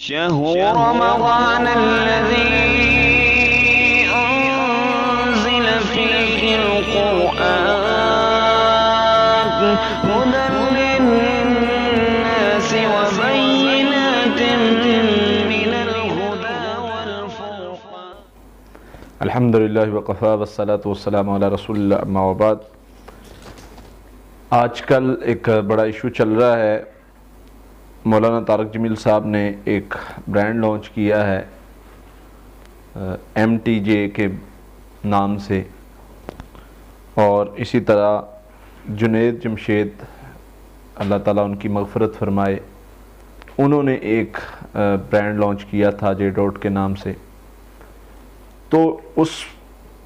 شهر رمضان الذي أنزل فيه القرآن هدى للناس وبينات من الهدى والفرقان. الحمد للہ وقفا والصلاة والسلام علی رسول اللہ اما وبعد. آج کل ایک بڑا ایشو چل رہا ہے. مولانا طارق جمیل صاحب نے ایک برانڈ لانچ کیا ہے MTJ کے نام سے، اور اسی طرح جنید جمشید اللہ تعالیٰ ان کی مغفرت فرمائے، انہوں نے ایک برانڈ لانچ کیا تھا J ڈاٹ کے نام سے. تو اس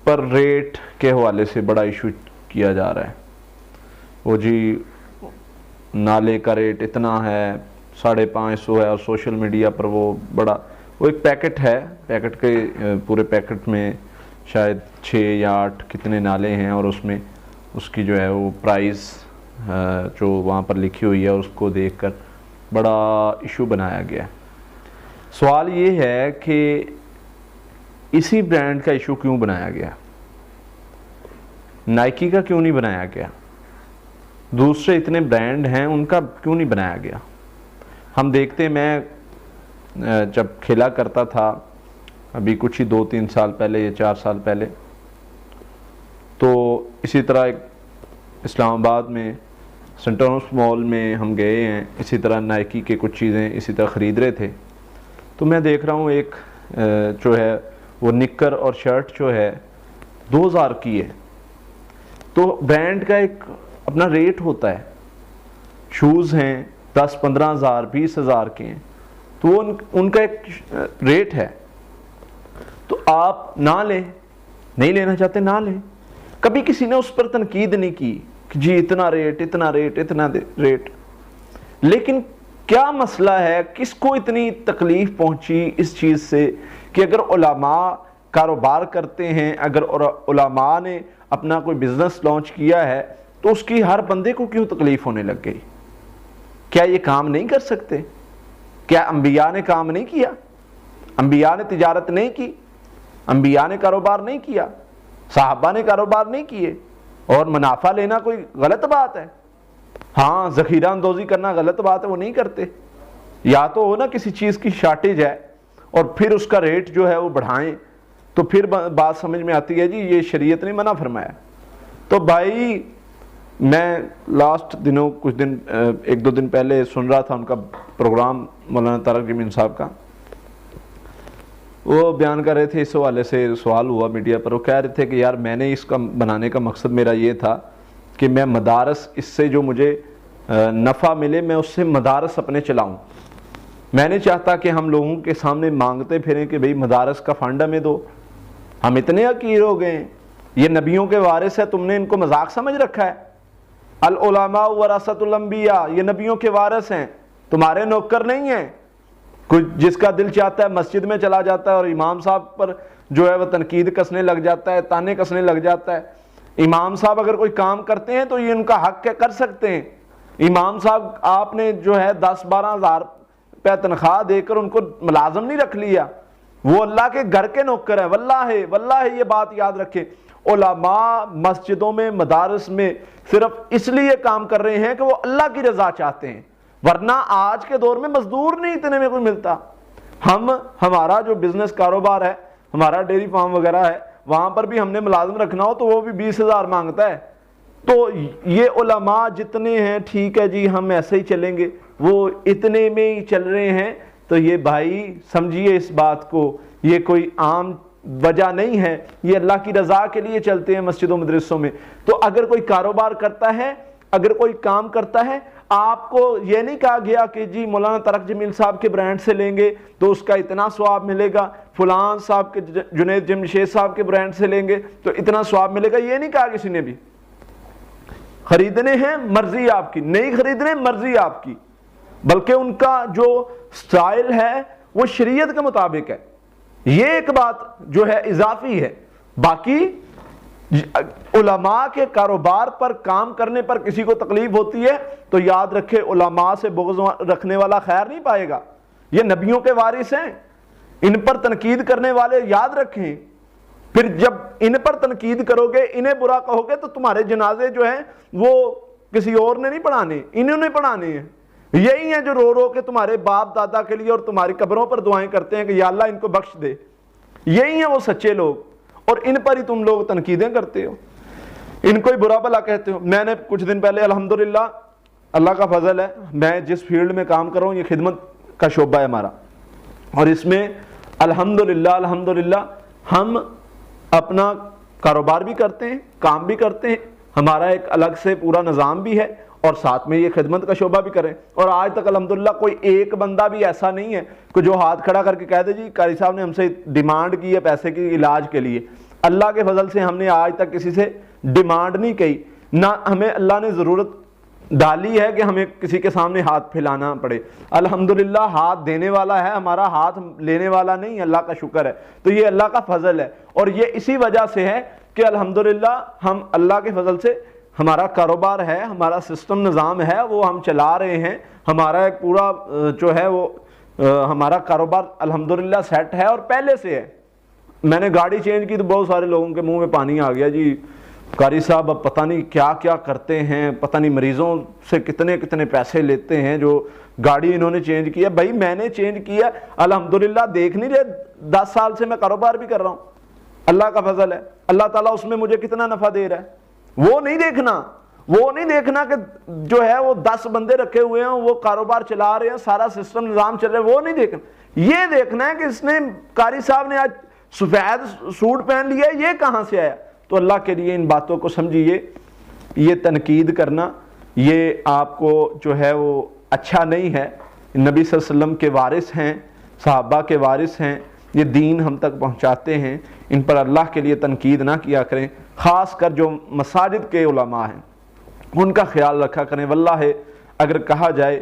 پر ریٹ کے حوالے سے بڑا ایشو کیا جا رہا ہے. وہ جی نالے کا ریٹ اتنا ہے، 550 ہے، اور سوشل میڈیا پر وہ ایک پیکٹ ہے، پیکٹ کے پورے پیکٹ میں شاید 6 یا 8 کتنے نالے ہیں، اور اس میں اس کی جو ہے وہ پرائز جو وہاں پر لکھی ہوئی ہے، اور اس کو دیکھ کر بڑا ایشو بنایا گیا. سوال یہ ہے کہ اسی برانڈ کا ایشو کیوں بنایا گیا؟ نائکی کا کیوں نہیں بنایا گیا؟ دوسرے اتنے برانڈ ہیں ان کا کیوں نہیں بنایا گیا؟ ہم دیکھتے ہیں، میں جب کھیلا کرتا تھا ابھی کچھ ہی 2-3 سال پہلے یا 4 سال پہلے، تو اسی طرح ایک اسلام آباد میں سنٹرنس مال میں ہم گئے ہیں، اسی طرح نائکی کے کچھ چیزیں اسی طرح خرید رہے تھے. تو میں دیکھ رہا ہوں ایک جو ہے وہ نکر اور شرٹ جو ہے 2000 کی ہے. تو برانڈ کا ایک اپنا ریٹ ہوتا ہے. شوز ہیں 10-15 ہزار 20 ہزار کے ہیں، تو ان کا ایک ریٹ ہے. تو آپ نہ لیں، نہیں لینا چاہتے نہ لیں. کبھی کسی نے اس پر تنقید نہیں کی کہ جی اتنا ریٹ اتنا ریٹ اتنا ریٹ. لیکن کیا مسئلہ ہے، کس کو اتنی تکلیف پہنچی اس چیز سے کہ اگر علماء کاروبار کرتے ہیں، اگر علماء نے اپنا کوئی بزنس لانچ کیا ہے، تو اس کی ہر بندے کو کیوں تکلیف ہونے لگ گئی؟ کیا یہ کام نہیں کر سکتے؟ کیا انبیاء نے کام نہیں کیا؟ انبیاء نے تجارت نہیں کی؟ انبیاء نے کاروبار نہیں کیا؟ صحابہ نے کاروبار نہیں کیے؟ اور منافع لینا کوئی غلط بات ہے؟ ہاں، ذخیرہ اندوزی کرنا غلط بات ہے، وہ نہیں کرتے. یا تو ہو نا کسی چیز کی شارٹیج ہے اور پھر اس کا ریٹ جو ہے وہ بڑھائیں، تو پھر بات سمجھ میں آتی ہے جی یہ شریعت نے منع فرمایا. تو بھائی میں لاسٹ دنوں کچھ دن 1-2 دن پہلے سن رہا تھا ان کا پروگرام مولانا طارق جمیل صاحب کا. وہ بیان کر رہے تھے، اس حوالے سے سوال ہوا میڈیا پر. وہ کہہ رہے تھے کہ یار میں نے اس کا بنانے کا مقصد میرا یہ تھا کہ میں مدارس، اس سے جو مجھے نفع ملے میں اس سے مدارس اپنے چلاؤں. میں نہیں چاہتا کہ ہم لوگوں کے سامنے مانگتے پھریں کہ بھئی مدارس کا فنڈ ہمیں دو. ہم اتنے حقیر ہو گئے ہیں، یہ نبیوں کے وارث ہے، تم نے ان کو مذاق سمجھ رکھا ہے. العلماء ورثۃ الانبیاء، یہ نبیوں کے وارث ہیں، تمہارے نوکر نہیں ہیں. کوئی جس کا دل چاہتا ہے مسجد میں چلا جاتا ہے اور امام صاحب پر جو ہے وہ تنقید کسنے لگ جاتا ہے، تانے کسنے لگ جاتا ہے. امام صاحب اگر کوئی کام کرتے ہیں تو یہ ان کا حق ہے، کر سکتے ہیں. امام صاحب آپ نے جو ہے 10-12 ہزار روپے تنخواہ دے کر ان کو ملازم نہیں رکھ لیا، وہ اللہ کے گھر کے نوکر ہیں. واللہ یہ بات یاد رکھیں، علماء مسجدوں میں مدارس میں صرف اس لیے کام کر رہے ہیں کہ وہ اللہ کی رضا چاہتے ہیں، ورنہ آج کے دور میں مزدور نہیں اتنے میں کوئی ملتا. ہمارا جو بزنس کاروبار ہے، ہمارا ڈیری فارم وغیرہ ہے، وہاں پر بھی ہم نے ملازم رکھنا ہو تو وہ بھی 20 ہزار مانگتا ہے. تو یہ علماء جتنے ہیں ٹھیک ہے جی ہم ایسے ہی چلیں گے، وہ اتنے میں ہی چل رہے ہیں. تو یہ بھائی سمجھیے اس بات کو، یہ کوئی عام وجہ نہیں ہے، یہ اللہ کی رضا کے لیے چلتے ہیں مسجدوں مدرسوں میں. تو اگر کوئی کاروبار کرتا ہے، اگر کوئی کام کرتا ہے، آپ کو یہ نہیں کہا گیا کہ جی مولانا طارق جمیل صاحب کے برانڈ سے لیں گے تو اس کا اتنا ثواب ملے گا، فلان صاحب کے جنید جمشید صاحب کے برانڈ سے لیں گے تو اتنا ثواب ملے گا. یہ نہیں کہا کسی نے بھی. خریدنے ہیں مرضی آپ کی، نہیں خریدنے مرضی آپ کی، بلکہ ان کا جو سٹائل ہے وہ شریعت کے مطابق ہے. یہ ایک بات جو ہے اضافی ہے. باقی علماء کے کاروبار پر کام کرنے پر کسی کو تکلیف ہوتی ہے تو یاد رکھے علماء سے بغض رکھنے والا خیر نہیں پائے گا. یہ نبیوں کے وارث ہیں، ان پر تنقید کرنے والے یاد رکھیں، پھر جب ان پر تنقید کرو گے، انہیں برا کہو گے، تو تمہارے جنازے جو ہیں وہ کسی اور نے نہیں پڑھانے، انہوں نے پڑھانے ہیں۔ یہی ہیں جو رو رو کے تمہارے باپ دادا کے لیے اور تمہاری قبروں پر دعائیں کرتے ہیں کہ یا اللہ ان کو بخش دے، یہی ہیں وہ سچے لوگ، اور ان پر ہی تم لوگ تنقیدیں کرتے ہو، ان کو ہی برا بھلا کہتے ہو۔ میں نے کچھ دن پہلے الحمدللہ اللہ کا فضل ہے، میں جس فیلڈ میں کام کر رہا ہوں یہ خدمت کا شعبہ ہے ہمارا، اور اس میں الحمدللہ ہم اپنا کاروبار بھی کرتے ہیں، کام بھی کرتے ہیں، ہمارا ایک الگ سے پورا نظام بھی ہے، اور ساتھ میں یہ خدمت کا شعبہ بھی کریں۔ اور آج تک الحمدللہ کوئی ایک بندہ بھی ایسا نہیں ہے کہ جو ہاتھ کھڑا کر کے کہہ دے جی قاری صاحب نے ہم سے ڈیمانڈ کی ہے پیسے کی علاج کے لیے۔ اللہ کے فضل سے ہم نے آج تک کسی سے ڈیمانڈ نہیں کی، نہ ہمیں اللہ نے ضرورت ڈالی ہے کہ ہمیں کسی کے سامنے ہاتھ پھیلانا پڑے۔ الحمدللہ ہاتھ دینے والا ہے، ہمارا ہاتھ لینے والا نہیں، اللہ کا شکر ہے۔ تو یہ اللہ کا فضل ہے، اور یہ اسی وجہ سے ہے کہ الحمدللہ ہم اللہ کے فضل سے ہمارا کاروبار ہے، ہمارا سسٹم نظام ہے، وہ ہم چلا رہے ہیں، ہمارا ایک پورا جو ہے وہ ہمارا کاروبار الحمدللہ سیٹ ہے اور پہلے سے ہے۔ میں نے گاڑی چینج کی تو بہت سارے لوگوں کے منہ میں پانی آ گیا، جی قاری صاحب اب پتہ نہیں کیا کیا کرتے ہیں، پتہ نہیں مریضوں سے کتنے کتنے پیسے لیتے ہیں جو گاڑی انہوں نے چینج کی ہے۔ بھائی میں نے چینج کیا الحمدللہ، دیکھ نہیں رہے 10 سال سے میں کاروبار بھی کر رہا ہوں، اللہ کا فضل ہے، اللہ تعالیٰ اس میں مجھے کتنا نفع دے رہا ہے، وہ نہیں دیکھنا کہ جو ہے وہ 10 بندے رکھے ہوئے ہیں، وہ کاروبار چلا رہے ہیں، سارا سسٹم نظام چل رہا ہے، وہ نہیں دیکھنا۔ یہ دیکھنا ہے کہ اس نے قاری صاحب نے آج سفید سوٹ پہن لیا، یہ کہاں سے آیا۔ تو اللہ کے لیے ان باتوں کو سمجھیے، یہ تنقید کرنا یہ آپ کو جو ہے وہ اچھا نہیں ہے۔ نبی صلی اللہ علیہ وسلم کے وارث ہیں، صحابہ کے وارث ہیں، یہ دین ہم تک پہنچاتے ہیں، ان پر اللہ کے لیے تنقید نہ کیا کریں، خاص کر جو مساجد کے علماء ہیں ان کا خیال رکھا کریں۔ واللہ اگر کہا جائے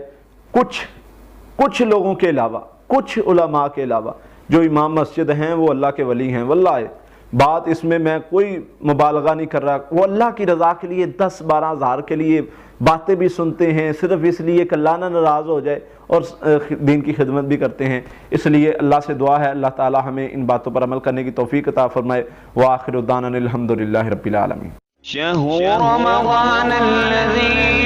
کچھ لوگوں کے علاوہ، کچھ علماء کے علاوہ جو امام مسجد ہیں وہ اللہ کے ولی ہیں، واللہ بات اس میں کوئی مبالغہ نہیں کر رہا، وہ اللہ کی رضا کے لیے 10-12 ہزار کے لیے باتیں بھی سنتے ہیں صرف اس لیے کہ اللہ نہ ناراض ہو جائے، اور دین کی خدمت بھی کرتے ہیں۔ اس لیے اللہ سے دعا ہے اللہ تعالی ہمیں ان باتوں پر عمل کرنے کی توفیق عطا فرمائے۔ وآخر دعوانا الحمدللہ رب العالمین۔ شهر رمضان الذي